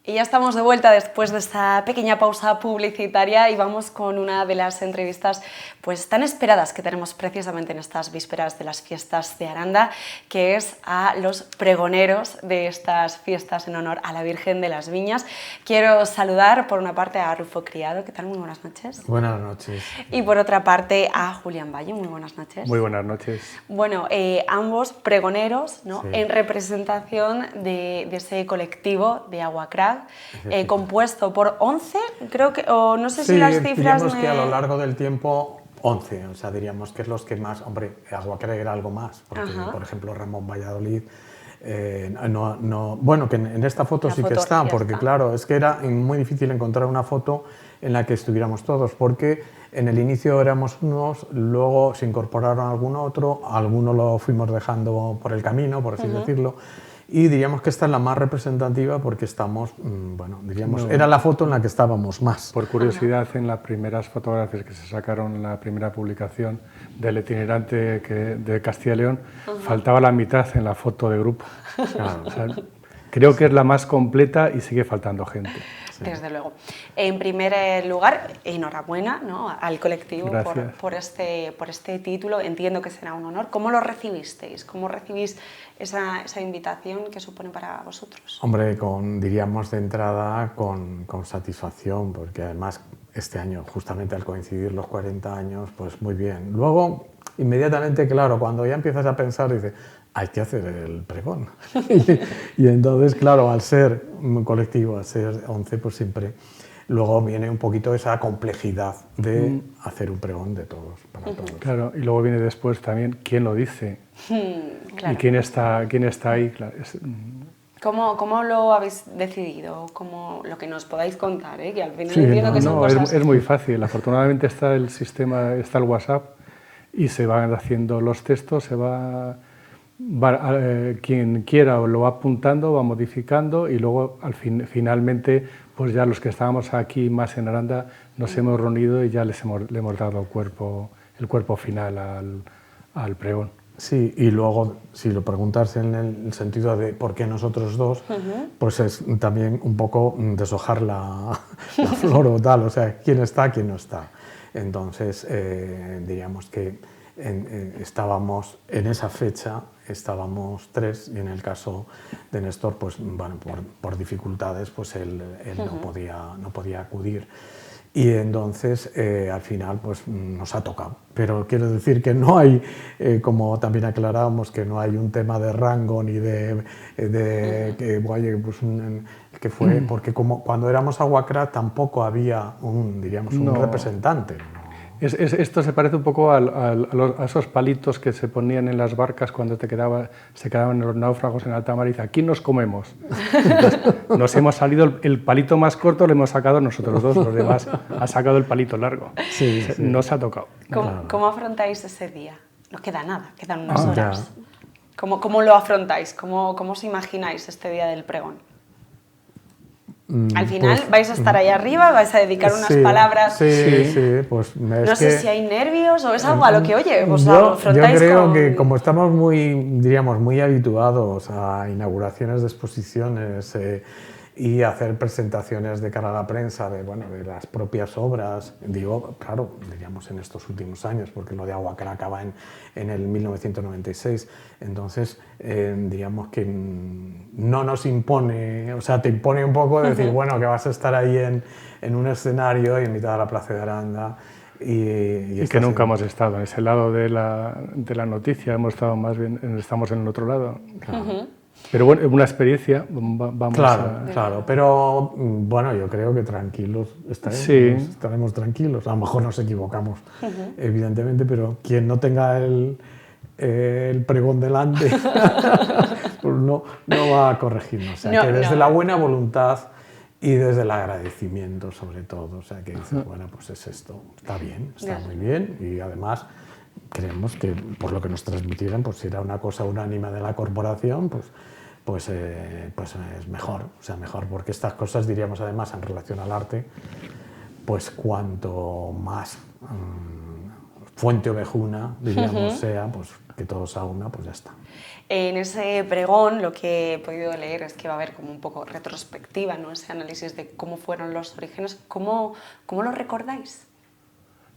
Y ya estamos de vuelta después de esta pequeña pausa publicitaria y vamos con una de las entrevistas pues tan esperadas que tenemos precisamente en estas vísperas de las fiestas de Aranda, que es a los pregoneros de estas fiestas en honor a la Virgen de las Viñas. Quiero saludar por una parte a Rufo Criado, ¿qué tal? Muy buenas noches. Buenas noches. Y por otra parte a Julián Valle, muy buenas noches. Muy buenas noches. Bueno, ambos pregoneros, ¿no? Sí. En representación de ese colectivo de Aguacrag, compuesto por 11, creo que, o no sé si las cifras... Sí, que a lo largo del tiempo 11, o sea, diríamos que es los que más... Hombre, Aguacrag era algo más, porque, por ejemplo, Ramón Valladolid... bueno, que en esta foto sí que está, porque claro, es que era muy difícil encontrar una foto en la que estuviéramos todos, porque en el inicio éramos unos, luego se incorporaron algún otro, algunos lo fuimos dejando por el camino, por así decirlo, y diríamos que esta es la más representativa porque estamos, bueno, diríamos, era la foto en la que estábamos más. Por curiosidad, en las primeras fotografías que se sacaron en la primera publicación del itinerante de Castilla y León, faltaba la mitad en la foto de grupo. Claro, o sea, creo que es la más completa y sigue faltando gente. Sí. Desde luego. En primer lugar, enhorabuena, ¿no?, al colectivo por este título. Entiendo que será un honor. ¿Cómo lo recibisteis? ¿Cómo recibís esa invitación que supone para vosotros? Hombre, diríamos de entrada con satisfacción, porque además este año, justamente al coincidir los 40 años, pues muy bien. Luego, inmediatamente, claro, cuando ya empiezas a pensar, dices, hay que hacer el pregón. y entonces, claro, al ser un colectivo, al ser 11, pues siempre luego viene un poquito esa complejidad de hacer un pregón de todos, para todos. Claro, y luego viene después también quién lo dice claro. Y quién está ahí. Claro, ¿Cómo lo habéis decidido? Lo que nos podáis contar, que al final sí, entiendo que son cosas... Es muy fácil. Afortunadamente está el sistema, está el WhatsApp y se van haciendo los textos, quien quiera lo va apuntando, va modificando y luego finalmente pues ya los que estábamos aquí más en Aranda nos hemos reunido y ya le hemos dado el cuerpo final al pregón. Sí, y luego si lo preguntas en el sentido de por qué nosotros dos, pues es también un poco deshojar la flor o tal, o sea, quién está, quién no está. Entonces diríamos que estábamos en esa fecha, estábamos 3 y en el caso de Néstor, pues bueno, por dificultades, pues él no podía acudir. Y entonces, al final, pues nos ha tocado. Pero quiero decir que no hay, como también aclarábamos, que no hay un tema de rango ni que fue, porque como cuando éramos Aguacrag tampoco había un representante. Esto se parece un poco a esos palitos que se ponían en las barcas cuando se quedaban los náufragos en alta mar y dice, aquí nos comemos. Entonces, nos hemos salido, el palito más corto lo hemos sacado nosotros dos, los demás han sacado el palito largo. Sí. Nos ha tocado. ¿Cómo afrontáis ese día? No queda nada, quedan unas horas. ¿Cómo lo afrontáis? ¿Cómo os imagináis este día del pregón? Al final vais a estar ahí arriba, vais a dedicar unas palabras. Sí, pues no sé si hay nervios o es algo a lo que, oye, pues yo creo que como estamos muy habituados a inauguraciones de exposiciones y hacer presentaciones de cara a la prensa de las propias obras, claro, diríamos en estos últimos años, porque lo de Aguacrag acaba en el 1996, entonces diríamos que no nos impone, o sea, te impone un poco decir, bueno, que vas a estar ahí en un escenario y en mitad de la Plaza de Aranda. Y que nunca hemos estado en ese lado de la noticia, hemos estado más bien, estamos en el otro lado. Claro. Pero bueno, es una experiencia, Claro, pero bueno, yo creo que tranquilos estaremos tranquilos. A lo mejor nos equivocamos, evidentemente, pero quien no tenga el pregón delante pues no va a corregirnos. O sea, que desde la buena voluntad y desde el agradecimiento sobre todo, o sea, que dices, bueno, pues es esto, está bien, está muy bien y además creemos que por lo que nos transmitieran, pues si era una cosa unánime de la corporación, pues es mejor, o sea, mejor, porque estas cosas, diríamos además en relación al arte, pues cuanto más Fuente Ovejuna, diríamos, sea, pues que todo sea una, pues ya está. En ese pregón lo que he podido leer es que va a haber como un poco retrospectiva, ¿no? Ese análisis de cómo fueron los orígenes. ¿Cómo lo recordáis?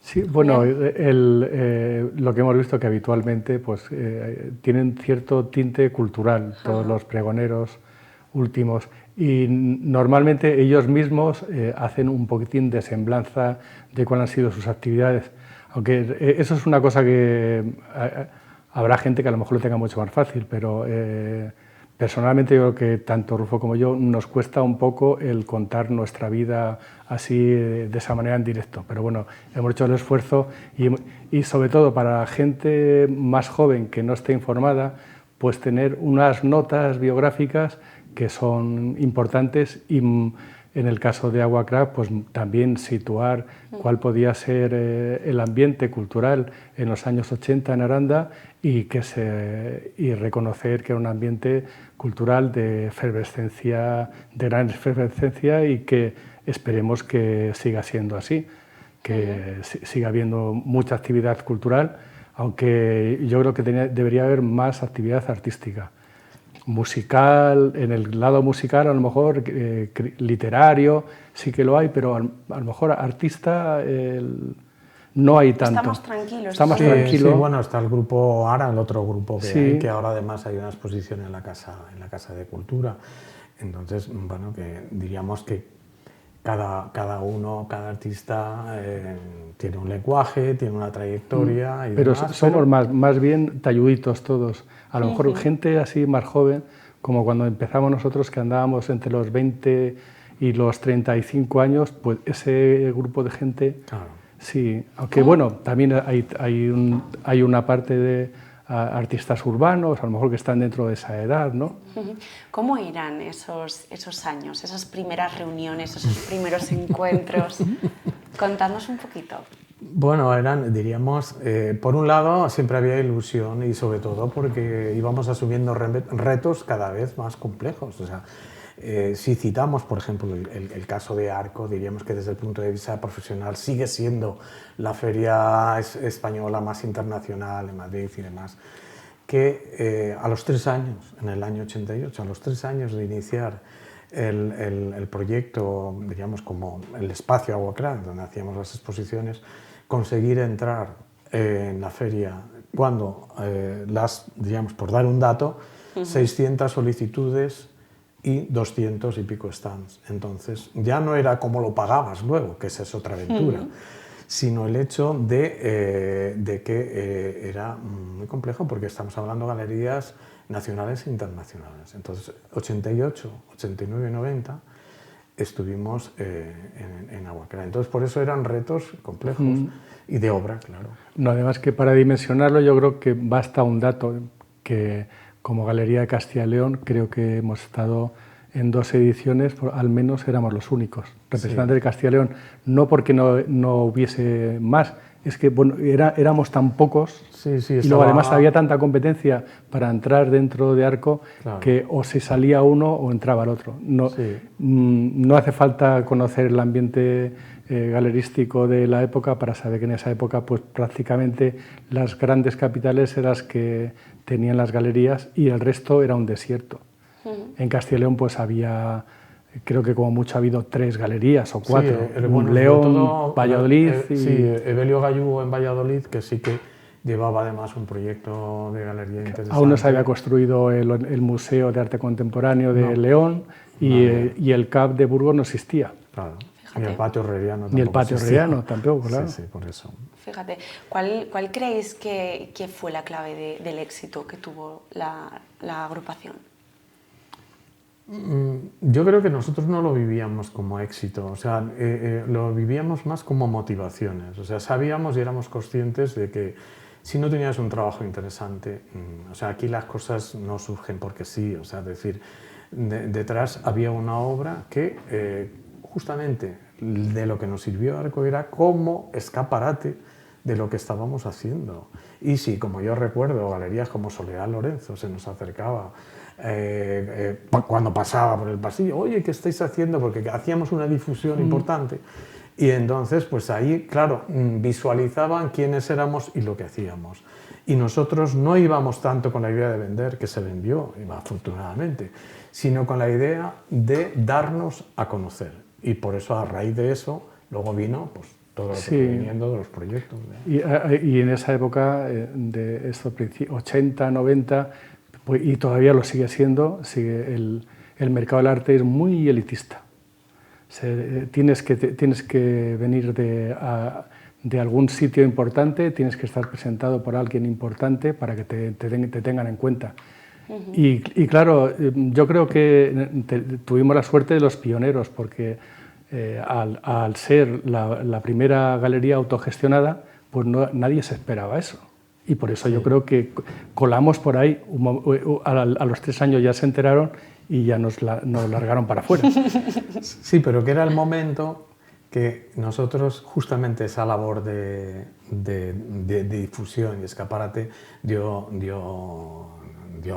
Sí, bueno, lo que hemos visto que habitualmente pues, tienen cierto tinte cultural, todos los pregoneros últimos, y normalmente ellos mismos hacen un poquitín de semblanza de cuáles han sido sus actividades, aunque eso es una cosa que habrá gente que a lo mejor lo tenga mucho más fácil, pero personalmente yo creo que tanto Rufo como yo nos cuesta un poco el contar nuestra vida así de esa manera en directo, pero bueno, hemos hecho el esfuerzo y sobre todo para la gente más joven que no esté informada, pues tener unas notas biográficas que son importantes y en el caso de Aguacrack, pues también situar cuál podía ser el ambiente cultural en los años 80 en Aranda y reconocer que era un ambiente cultural de efervescencia, de gran efervescencia y que esperemos que siga siendo así, que siga habiendo mucha actividad cultural, aunque yo creo que debería haber más actividad artística. Musical, en el lado musical a lo mejor literario sí que lo hay, pero a lo mejor artista no hay tanto. Estamos tranquilos. Estamos Sí, tranquilos. sí, bueno, está el grupo ARA, el otro grupo que Sí. hay, que ahora además hay una exposición en la Casa de Cultura. Entonces, bueno, que diríamos que cada uno, cada artista tiene un lenguaje, tiene una trayectoria y pero demás, somos más bien talluditos todos. A lo mejor gente así más joven, como cuando empezamos nosotros, que andábamos entre los 20 y los 35 años, pues ese grupo de gente, claro. Sí. Aunque bueno, también hay una parte de artistas urbanos, a lo mejor que están dentro de esa edad, ¿no? ¿Cómo eran esos años, esas primeras reuniones, esos primeros encuentros? Contadnos un poquito. Bueno, diríamos, por un lado siempre había ilusión y sobre todo porque íbamos asumiendo retos cada vez más complejos. O sea, si citamos, por ejemplo, el caso de Arco, diríamos que desde el punto de vista profesional sigue siendo la feria española más internacional en Madrid y demás, que a los 3 años, en el año 88, a los 3 años de iniciar el proyecto, diríamos como el espacio Aguacrack, donde hacíamos las exposiciones, conseguir entrar en la feria cuando diríamos, por dar un dato, 600 solicitudes y 200 y pico stands. Entonces, ya no era cómo lo pagabas luego, que esa es otra aventura, sino el hecho de que era muy complejo, porque estamos hablando de galerías nacionales e internacionales. Entonces, 88, 89 y 90 estuvimos en Aguacrack. Entonces, por eso eran retos complejos y de obra, claro. No, además que para dimensionarlo yo creo que basta un dato, que como Galería de Castilla y León creo que hemos estado en 2 ediciones, al menos éramos los únicos representantes de Castilla y León, no porque no hubiese más, es que bueno, éramos tan pocos y luego además había tanta competencia para entrar dentro de Arco, claro, que o se salía uno o entraba el otro. No hace falta conocer el ambiente galerístico de la época para saber que en esa época pues prácticamente las grandes capitales eran las que tenían las galerías y el resto era un desierto. En Castilla y León pues había, creo que como mucho ha habido 3 galerías o 4, León, Valladolid Sí, Evelio Gallú en Valladolid, que sí que llevaba además un proyecto de galería interesante. Aún no se había construido el Museo de Arte Contemporáneo de León y el CAP de Burgos no existía. Claro. Ni el patio herreriano tampoco. Ni el patio herreriano tampoco, claro. Sí, por eso. Fíjate, ¿cuál creéis que fue la clave del éxito que tuvo la agrupación? Yo creo que nosotros no lo vivíamos como éxito, o sea, lo vivíamos más como motivaciones. O sea, sabíamos y éramos conscientes de que si no tenías un trabajo interesante, o sea, aquí las cosas no surgen porque sí, o sea, es decir, detrás había una obra que justamente de lo que nos sirvió Arco era como escaparate de lo que estábamos haciendo. Y sí, como yo recuerdo, galerías como Soledad Lorenzo se nos acercaba cuando pasaba por el pasillo, oye, ¿qué estáis haciendo? Porque hacíamos una difusión importante Y entonces, pues ahí, claro, visualizaban quiénes éramos y lo que hacíamos. Y nosotros no íbamos tanto con la idea de vender, que se vendió, afortunadamente, sino con la idea de darnos a conocer. Y por eso, a raíz de eso, luego vino pues, todo lo que fue viniendo de los proyectos. Y en esa época, de estos 80, 90, pues, y todavía lo sigue siendo, el mercado del arte es muy elitista. Tienes que venir de algún sitio importante, tienes que estar presentado por alguien importante para que te tengan en cuenta. Y claro, yo creo que tuvimos la suerte de los pioneros, porque al ser la primera galería autogestionada, pues nadie se esperaba eso. Y por eso yo creo que colamos por ahí, a los 3 años ya se enteraron y ya nos largaron para afuera. Sí, pero que era el momento que nosotros, justamente esa labor de difusión y escaparate dio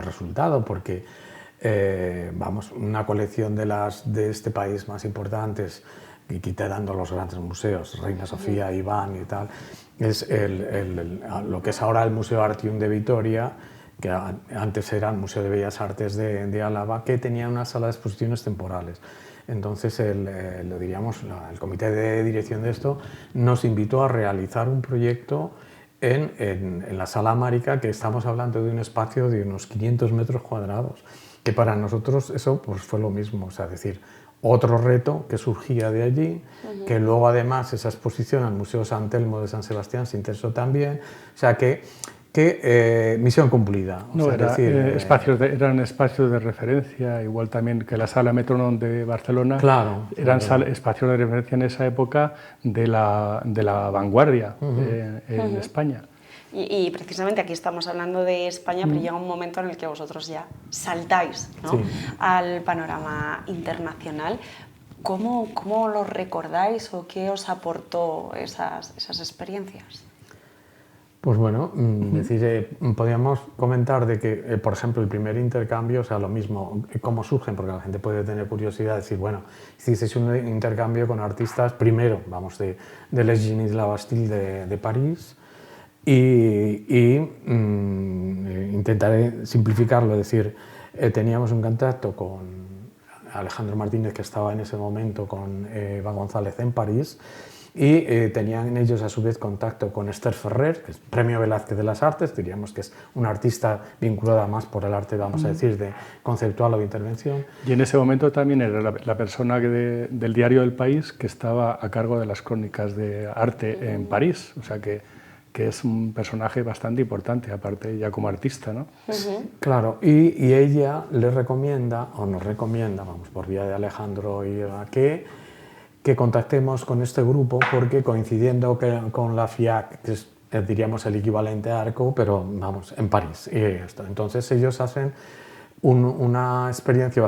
resultado, porque vamos, una colección de este país más importantes, y quitando los grandes museos, Reina Sofía, Iván y tal, es lo que es ahora el Museo Artium de Vitoria, que antes era el Museo de Bellas Artes de Álava, que tenía una sala de exposiciones temporales. Entonces, el comité de dirección de esto nos invitó a realizar un proyecto en la Sala Márica, que estamos hablando de un espacio de unos 500 metros cuadrados, que para nosotros eso pues, fue lo mismo, o sea, es decir, otro reto que surgía de allí, que luego además esa exposición al Museo San Telmo de San Sebastián se interesó también, o sea que misión cumplida. No, eran espacios de referencia, igual también que la Sala Metronome de Barcelona, claro, eran espacios de referencia en esa época de la vanguardia en España. Y precisamente aquí estamos hablando de España, pero llega un momento en el que vosotros ya saltáis, ¿no? Al panorama internacional. ¿Cómo lo recordáis o qué os aportó esas experiencias? Pues bueno, podríamos comentar de que, por ejemplo, el primer intercambio, o sea, lo mismo, cómo surgen, porque la gente puede tener curiosidad de decir, bueno, hicisteis un intercambio con artistas, primero, vamos, de Les Génies de la Bastille de París, intentaré simplificarlo, es decir, teníamos un contacto con Alejandro Martínez, que estaba en ese momento con Eva González en París, y tenían ellos a su vez contacto con Esther Ferrer, que es Premio Velázquez de las Artes, diríamos que es una artista vinculada más por el arte, vamos a decir, de conceptual o de intervención. Y en ese momento también era la persona del diario El País que estaba a cargo de las crónicas de arte en París, o sea que es un personaje bastante importante, aparte ya como artista, ¿no? Claro, y ella le recomienda, o nos recomienda, vamos, por vía de Alejandro y Eva, que contactemos con este grupo, porque coincidiendo con la FIAC, que es, diríamos, el equivalente a ARCO, pero vamos, en París. Y esto. Entonces ellos hacen una experiencia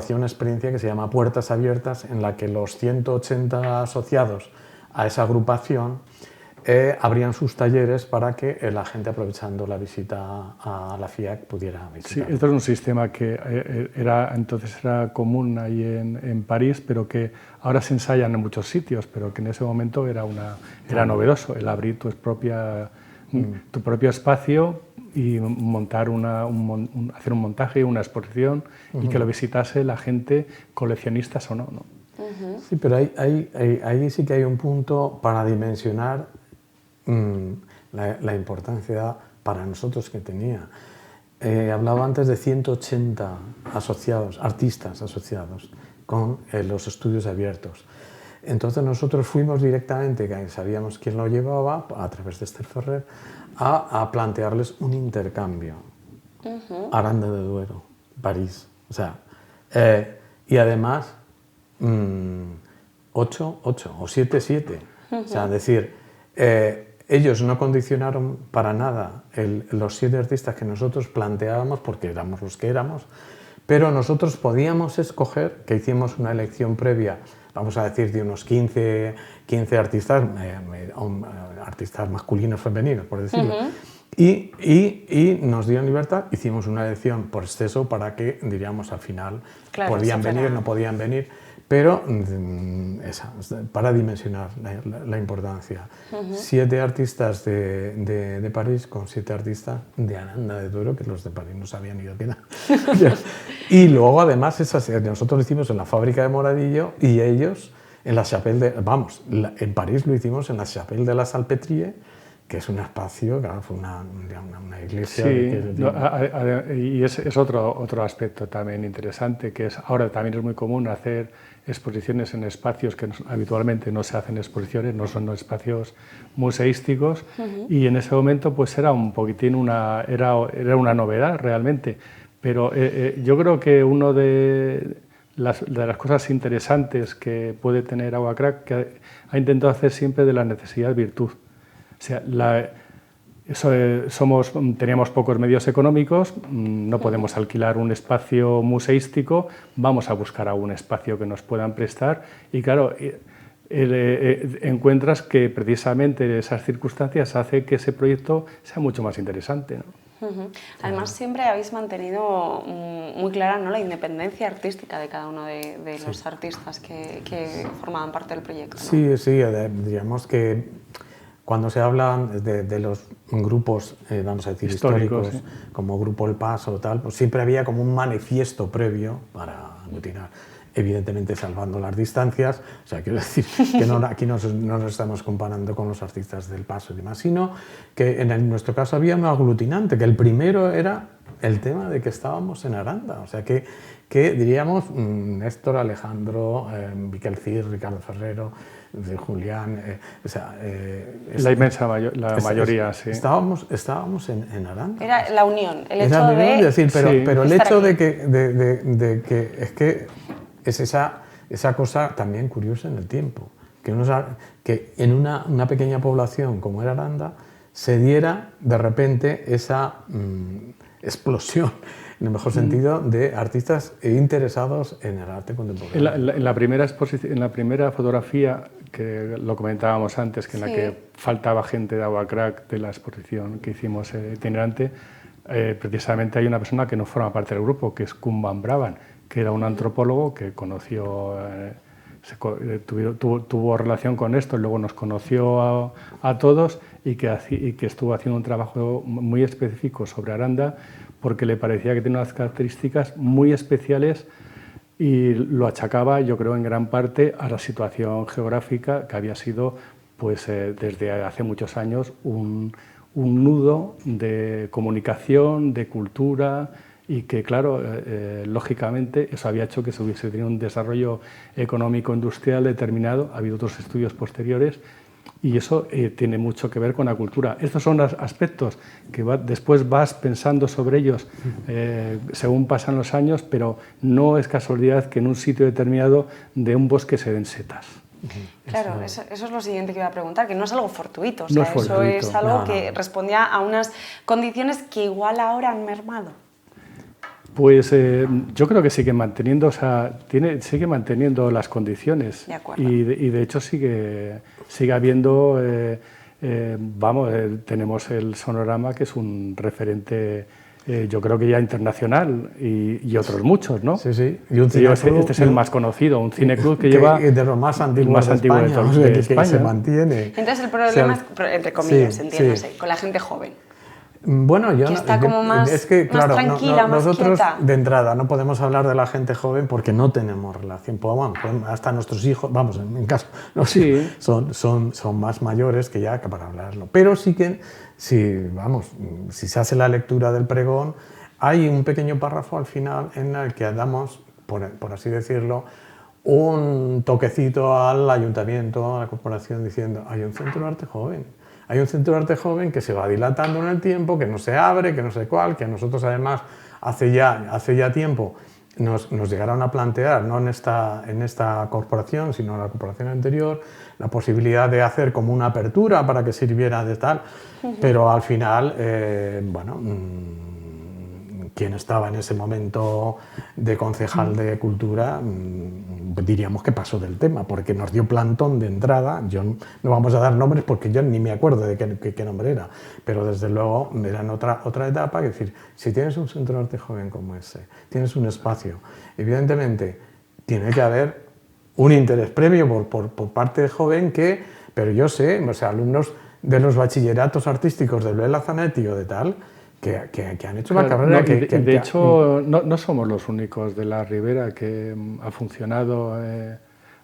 que se llama Puertas Abiertas, en la que los 180 asociados a esa agrupación abrían sus talleres para que la gente, aprovechando la visita a la FIAC, pudiera visitar. Sí, esto es un sistema que entonces era común ahí en París, pero que ahora se ensayan en muchos sitios, pero que en ese momento era novedoso, el abrir tu propio espacio y montar hacer un montaje, una exposición, y que lo visitase la gente, coleccionistas o no. Sí, pero ahí sí que hay un punto para dimensionar la importancia para nosotros que tenía. Hablaba antes de 180 artistas asociados con los estudios abiertos. Entonces nosotros fuimos directamente, que sabíamos quién lo llevaba, a través de Esther Ferrer, a plantearles un intercambio. Aranda de Duero, París. O sea, y además 8 o 7. O sea, es decir, ellos no condicionaron para nada los 7 artistas que nosotros planteábamos, porque éramos los que éramos, pero nosotros podíamos escoger, que hicimos una elección previa, vamos a decir, de unos 15 artistas, artistas masculinos, femeninos, por decirlo, Y nos dieron libertad, hicimos una elección por exceso para que, diríamos, al final podían venir, no podían venir, pero para dimensionar la importancia. 7 artistas de París con 7 artistas de Aranda de Duero, que los de París no sabían ni lo que era. Y luego, además, nosotros lo hicimos en la fábrica de Moradillo y ellos en la Chapelle en París lo hicimos en la Chapelle de la Salpêtrière, que es un espacio, claro, fue una iglesia. Sí, y es otro aspecto también interesante, que es ahora también es muy común hacer exposiciones en espacios que habitualmente no se hacen exposiciones, no son espacios museísticos, y en ese momento pues era un poquitín era una novedad realmente, pero yo creo que una de las cosas interesantes que puede tener Agua Crack, que ha intentado hacer siempre de la necesidad virtud. O sea, teníamos pocos medios económicos, no podemos alquilar un espacio museístico, vamos a buscar algún espacio que nos puedan prestar y claro, encuentras que precisamente esas circunstancias hacen que ese proyecto sea mucho más interesante, ¿no? Además, siempre habéis mantenido muy clara, ¿no?, la independencia artística de cada uno de los artistas que formaban parte del proyecto, ¿no? Sí, digamos que cuando se habla de los grupos, vamos a decir, históricos sí, como Grupo El Paso, tal, pues siempre había como un manifiesto previo para aglutinar, evidentemente salvando las distancias, o sea, quiero decir que aquí no nos estamos comparando con los artistas del Paso y demás, sino que en nuestro caso había un aglutinante, que el primero era el tema de que estábamos en Aranda, o sea, que diríamos Néstor, Alejandro, Miquel Cid, Ricardo Ferrero, de Julián, la inmensa mayoría, sí. Estábamos en Aranda. Era la unión, el hecho la unión, de... decir, pero el hecho aquí. de que es esa cosa también curiosa en el tiempo, que en una pequeña población como era Aranda se diera de repente esa explosión, en el mejor sentido, de artistas interesados en el arte contemporáneo. En la primera fotografía, que lo comentábamos antes, que en la que faltaba gente de Agua Crack de la exposición que hicimos itinerante, precisamente hay una persona que no forma parte del grupo, que es Koen Van Braven, que era un antropólogo que conoció, tuvo relación con esto, luego nos conoció a todos y que estuvo haciendo un trabajo muy específico sobre Aranda, porque le parecía que tenía unas características muy especiales y lo achacaba, yo creo, en gran parte a la situación geográfica que había sido, pues, desde hace muchos años un nudo de comunicación, de cultura, y que, claro, lógicamente eso había hecho que se hubiese tenido un desarrollo económico-industrial determinado. Ha habido otros estudios posteriores y eso tiene mucho que ver con la cultura. Estos son los aspectos que después vas pensando sobre ellos según pasan los años, pero no es casualidad que en un sitio determinado de un bosque se den setas. Claro, eso es lo siguiente que iba a preguntar, que no es algo fortuito, o sea, eso es algo que respondía a unas condiciones que igual ahora han mermado. Pues yo creo que sigue manteniendo, sigue manteniendo las condiciones y de hecho sigue habiendo, tenemos el Sonorama, que es un referente, yo creo que ya internacional, y otros muchos, ¿no? Sí, sí. Y un cineclub, este es el más conocido, un cineclub que lleva de los más antiguos de España. Que se mantiene. Entonces el problema es, entre comillas, entiéndase, con la gente joven. Bueno, que está como más, es que, claro, más tranquila, más nosotros quieta. De entrada no podemos hablar de la gente joven porque no tenemos relación. Hasta nuestros hijos, vamos, en mi caso, no, sí, son más mayores que para hablarlo. Pero sí que, si se hace la lectura del pregón, hay un pequeño párrafo al final en el que damos, por así decirlo, un toquecito al ayuntamiento, a la corporación, diciendo: hay un centro de arte joven. Hay un centro de arte joven que se va dilatando en el tiempo, que no se abre, que no sé cuál, que a nosotros además hace ya tiempo nos llegaron a plantear, no en esta corporación, sino en la corporación anterior, la posibilidad de hacer como una apertura para que sirviera de tal, pero al final, quien estaba en ese momento de concejal de Cultura, diríamos que pasó del tema, porque nos dio plantón de entrada. Yo no vamos a dar nombres porque yo ni me acuerdo de qué nombre era, pero desde luego era en otra etapa. Es decir, si tienes un centro de arte joven como ese, tienes un espacio, evidentemente tiene que haber un interés previo por parte de joven pero yo sé, o sea, alumnos de los bachilleratos artísticos de Luela Zanetti o de tal, que han hecho una carrera de hecho, no somos los únicos de la Ribera que ha funcionado,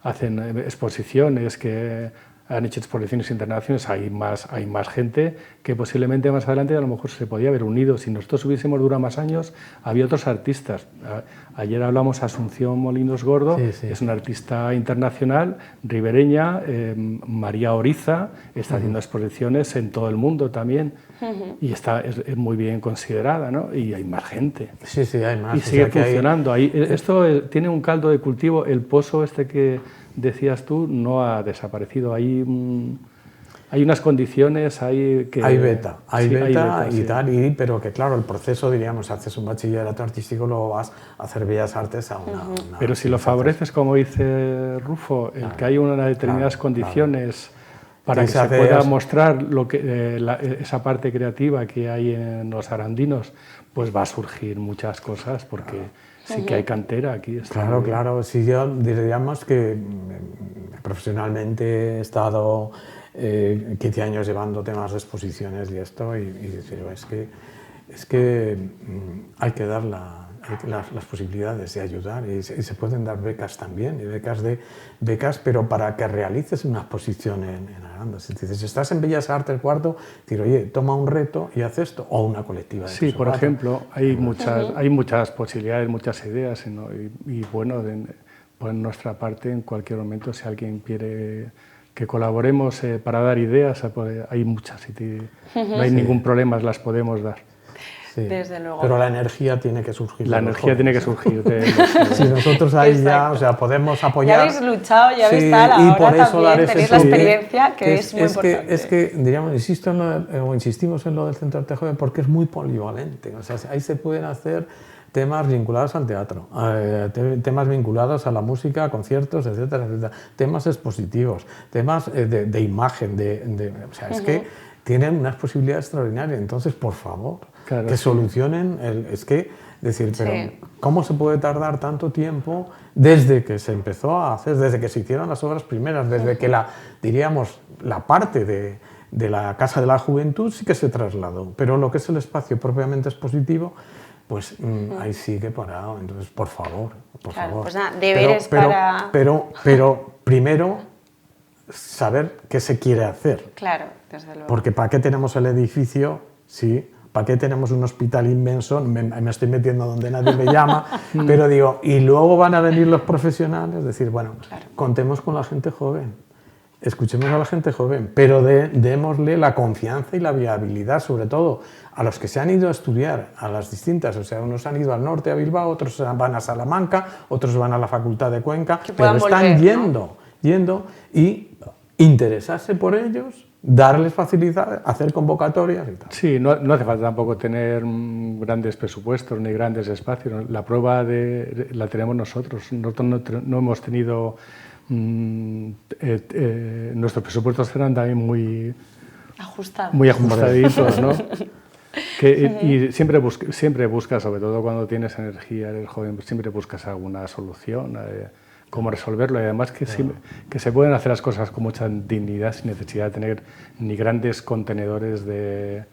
hacen exposiciones, que han hecho exposiciones internacionales. Hay más gente que posiblemente más adelante a lo mejor se podía haber unido. Si nosotros hubiésemos durado más años, había otros artistas. Ayer hablamos a Asunción Molinos Gordo, es una artista internacional, ribereña. María Oriza está haciendo exposiciones en todo el mundo también, y es muy bien considerada, ¿no? Y hay más gente. Sí, hay más. Y sigue funcionando. Esto tiene un caldo de cultivo. El pozo este que decías tú no ha desaparecido. Hay unas condiciones, hay beta y tal, pero que claro, el proceso, diríamos, haces un bachillerato artístico, luego vas a hacer bellas artes a una pero si lo favoreces, como dice Rufo, el que hay unas determinadas condiciones para que se pueda mostrar esa parte creativa que hay en los arandinos, pues va a surgir muchas cosas, porque sí que hay cantera aquí. Claro. Sí, yo diríamos que profesionalmente he estado 15 años llevando temas de exposiciones y esto, y decir, es que hay que dar las posibilidades de ayudar, y se pueden dar becas también, y becas, pero para que realices una exposición en Aranda. Si estás en Bellas Artes Cuarto, decir, oye, toma un reto y haz esto, o una colectiva. Sí, por ejemplo, hay muchas posibilidades, muchas ideas, ¿no? Y bueno, por nuestra parte, en cualquier momento, si alguien quiere que colaboremos para dar ideas, hay muchas, no hay ningún problema, las podemos dar. Sí, desde luego. Pero la energía tiene que surgir. La energía tiene que surgir. Si nosotros ahí ya, o sea, podemos apoyar. Ya habéis luchado, ya habéis tal, ahora por eso también tenéis la experiencia, que es muy importante. Es que, diríamos, insistimos en lo del Centro de Arte Joven porque es muy polivalente. O sea, ahí se pueden hacer temas vinculados al teatro, temas vinculados a la música, a conciertos, etcétera, etcétera, temas expositivos, temas de imagen, o sea, es que tienen unas posibilidades extraordinarias. Entonces, por favor, que solucionen pero ¿cómo se puede tardar tanto tiempo desde que se empezó a hacer, desde que se hicieron las obras primeras, desde que la parte de la Casa de la Juventud sí que se trasladó, pero lo que es el espacio propiamente expositivo, pues ahí sigue parado. Entonces, por favor. Pues nada, deberes pero primero saber qué se quiere hacer. Claro, desde luego. Porque ¿para qué tenemos el edificio? Sí. ¿Para qué tenemos un hospital inmenso? Me estoy metiendo donde nadie me llama, pero digo, y luego van a venir los profesionales, es decir, bueno, contemos con la gente joven, escuchemos a la gente joven, pero démosle la confianza y la viabilidad, sobre todo a los que se han ido a estudiar a las distintas, o sea, unos han ido al norte, a Bilbao, otros van a Salamanca, otros van a la Facultad de Cuenca, pero están yendo y interesarse por ellos, darles facilidad, hacer convocatorias y tal. Sí, no hace falta tampoco tener grandes presupuestos ni grandes espacios. La prueba la tenemos nosotros. Nosotros no hemos tenido... nuestros presupuestos eran también muy ajustaditos, ¿no? Y siempre buscas, sobre todo cuando tienes energía, eres joven, siempre buscas alguna solución, cómo resolverlo, y además que se pueden hacer las cosas con mucha dignidad sin necesidad de tener ni grandes contenedores de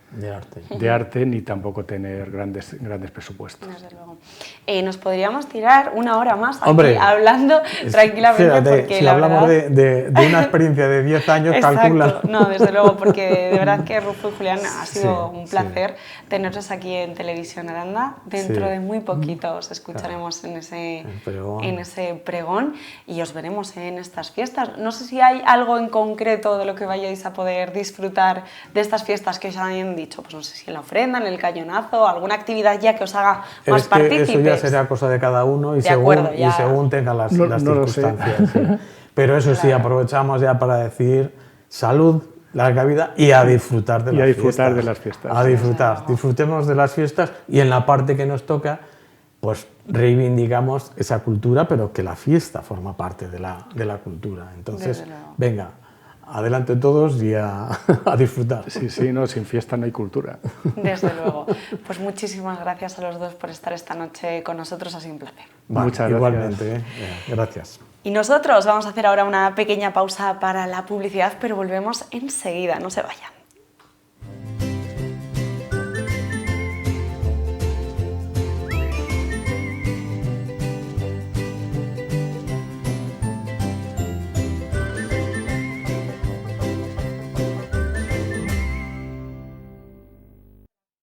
arte ni tampoco tener grandes presupuestos. Desde luego. Nos podríamos tirar una hora más aquí hablando tranquilamente, porque si hablamos de una experiencia de 10 años, calcula. No, desde luego, porque de verdad que Rufo y Julián ha sido un placer tenerlos aquí en Televisión Aranda. Dentro de muy poquito os escucharemos en ese pregón y os veremos en estas fiestas. No sé si hay algo en concreto de lo que vayáis a poder disfrutar de estas fiestas que os hayan dicho, pues no sé si en la ofrenda, en el cañonazo, alguna actividad ya que os haga más partícipes. Eso ya será cosa de cada uno y según tenga las circunstancias. Sí. Pero eso sí, aprovechamos ya para decir salud larga vida y a disfrutar de las fiestas. Y a disfrutar de las fiestas. A disfrutar, disfrutemos de las fiestas y en la parte que nos toca, pues reivindicamos esa cultura, pero que la fiesta forma parte de la cultura. Entonces, venga, adelante todos y a disfrutar. Sí, no, sin fiesta no hay cultura. Desde luego. Pues muchísimas gracias a los dos por estar esta noche con nosotros, ha sido un placer. Vale, muchas igualmente, gracias. Gracias. Y nosotros vamos a hacer ahora una pequeña pausa para la publicidad, pero volvemos enseguida, no se vayan.